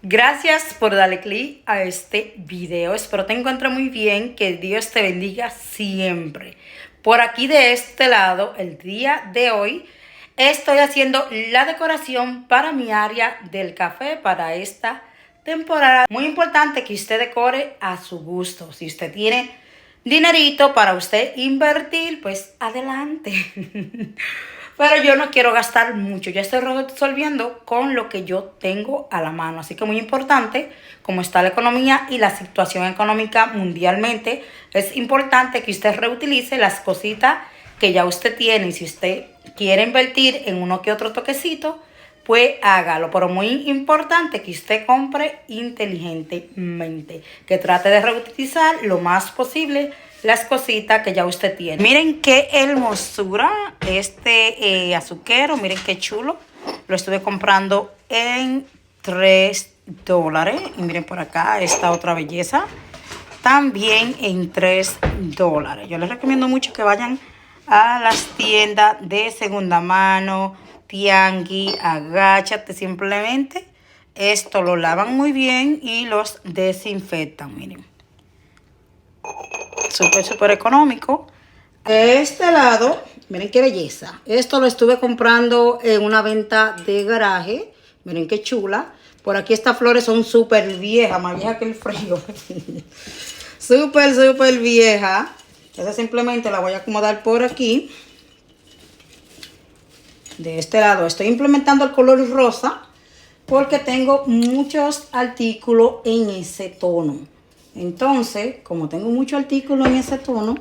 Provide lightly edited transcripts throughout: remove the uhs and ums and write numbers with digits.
Gracias por darle clic a este video. Espero te encuentres muy bien. Que Dios te bendiga siempre. Por aquí de este lado, el día de hoy, estoy haciendo la decoración para mi área del café para esta temporada. Muy importante que usted decore a su gusto. Si usted tiene dinerito para usted invertir, pues adelante. Pero yo no quiero gastar mucho. Yo estoy resolviendo con lo que yo tengo a la mano. Así que muy importante, como está la economía y la situación económica mundialmente, es importante que usted reutilice las cositas que ya usted tiene. Y si usted quiere invertir en uno que otro toquecito, pues hágalo. Pero muy importante que usted compre inteligentemente. Que trate de reutilizar lo más posible las cositas que ya usted tiene. Miren qué hermosura este azuquero. Miren qué chulo. Lo estuve comprando en $3. Y miren por acá esta otra belleza. También en $3. Yo les recomiendo mucho que vayan a las tiendas de segunda mano, tianguis, agáchate simplemente. Esto lo lavan muy bien y los desinfectan, miren. Súper económico. De este lado, miren qué belleza. Esto lo estuve comprando en una venta de garaje. Miren qué chula. Por aquí estas flores son súper viejas, más viejas que el frío. Súper vieja. Esa simplemente la voy a acomodar por aquí. De este lado estoy implementando el color rosa porque tengo muchos artículos en ese tono. Entonces, como tengo muchos artículos en ese tono,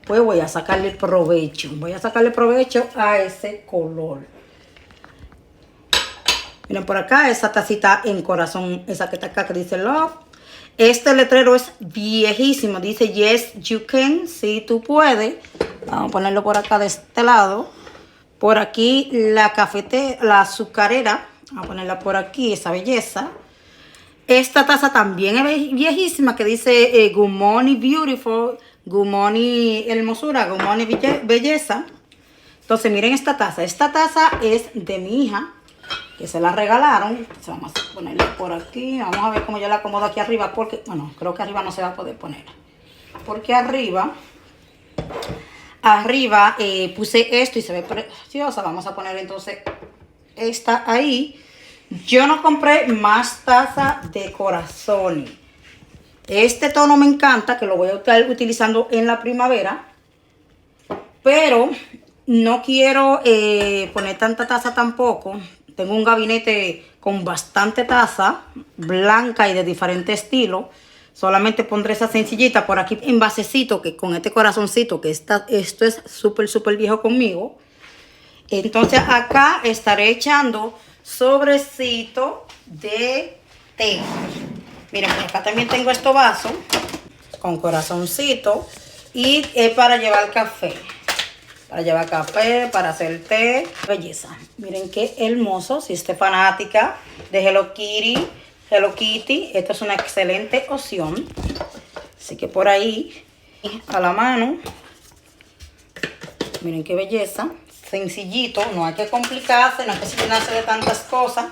pues voy a sacarle provecho. Voy a sacarle provecho a ese color. Miren por acá, esa tacita en corazón, esa que está acá que dice Love. Este letrero es viejísimo, dice Yes, you can, si tú puedes. Vamos a ponerlo por acá de este lado. Por aquí la la azucarera, vamos a ponerla por aquí, esa belleza. Esta taza también es viejísima que dice Good Morning Beautiful, Good Morning Hermosura, Good Morning Belleza. Entonces miren esta taza. Esta taza es de mi hija, que se la regalaron. Entonces vamos a ponerla por aquí. Vamos a ver cómo yo la acomodo aquí arriba, porque, bueno, creo que arriba no se va a poder poner. Porque arriba puse esto y se ve preciosa. Vamos a poner entonces esta ahí. Yo no compré más taza de corazones. Este tono me encanta, que lo voy a estar utilizando en la primavera. Pero no quiero poner tanta taza tampoco. Tengo un gabinete con bastante taza, blanca y de diferente estilo. Solamente pondré esa sencillita por aquí en basecito, que con este corazoncito, que esto es súper viejo conmigo. Entonces acá estaré echando sobrecito de té. Miren, por acá también tengo estos vasos con corazoncito y es para llevar café. Para llevar café, para hacer té. Belleza. Miren qué hermoso. Si esté fanática de Hello Kitty, esta es una excelente opción. Así que por ahí, a la mano. Miren qué belleza. Sencillito, no hay que complicarse, no hay que llenarse de tantas cosas.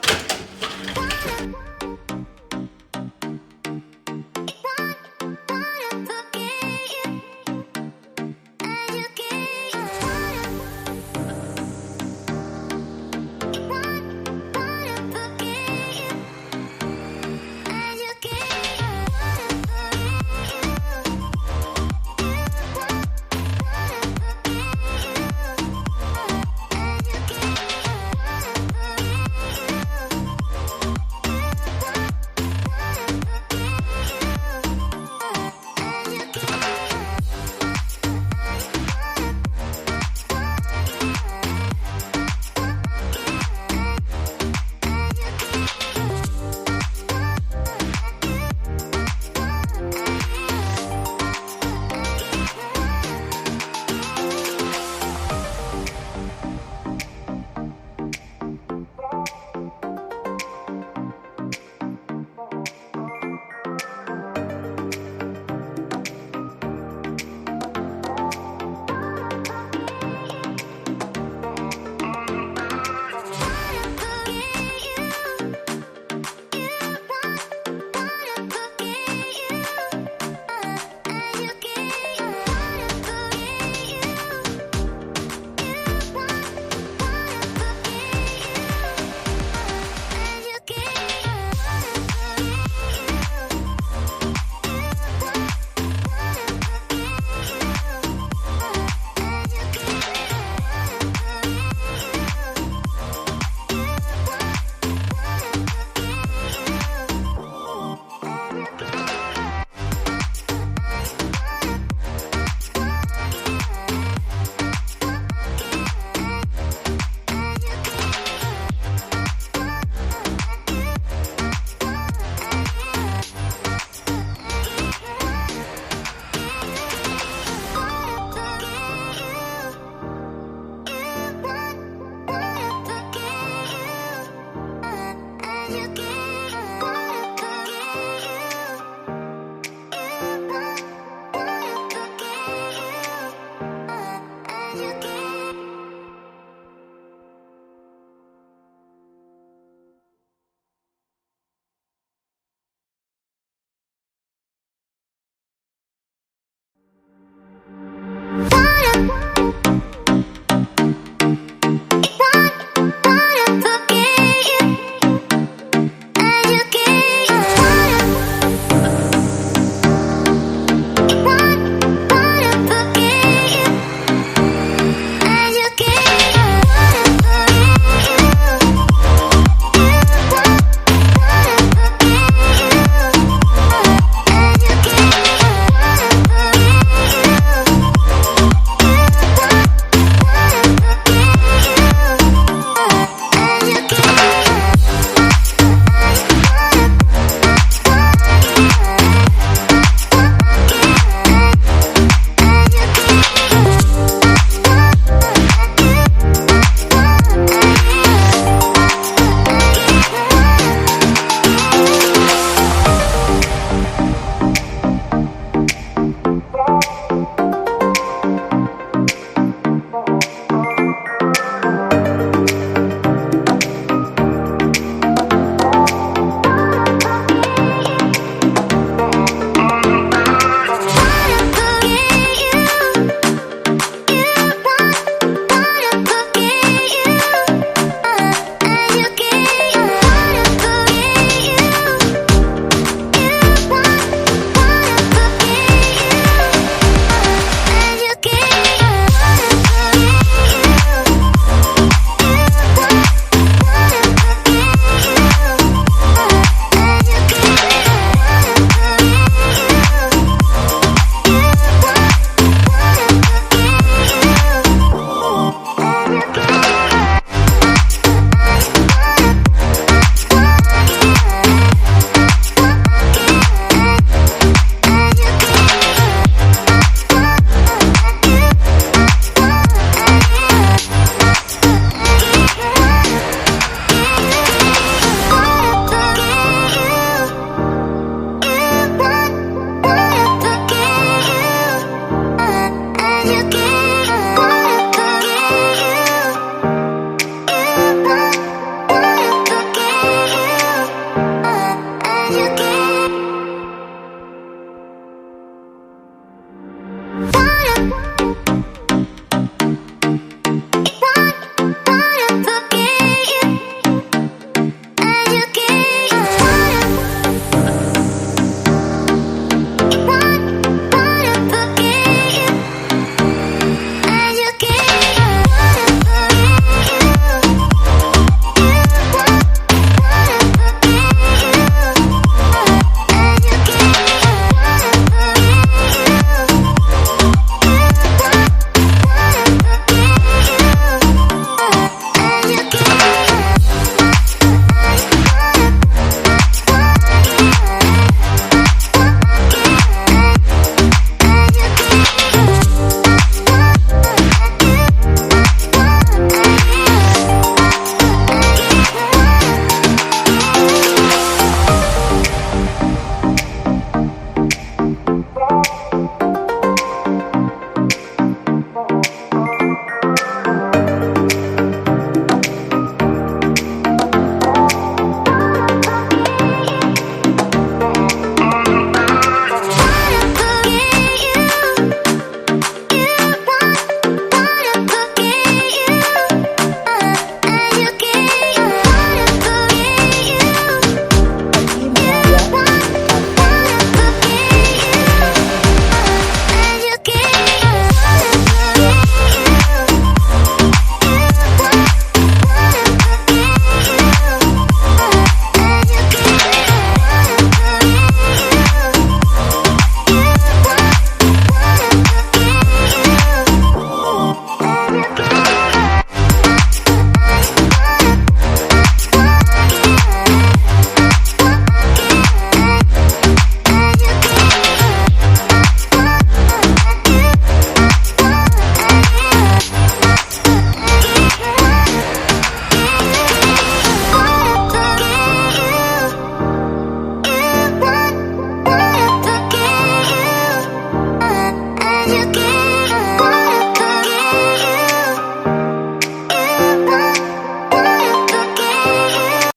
You can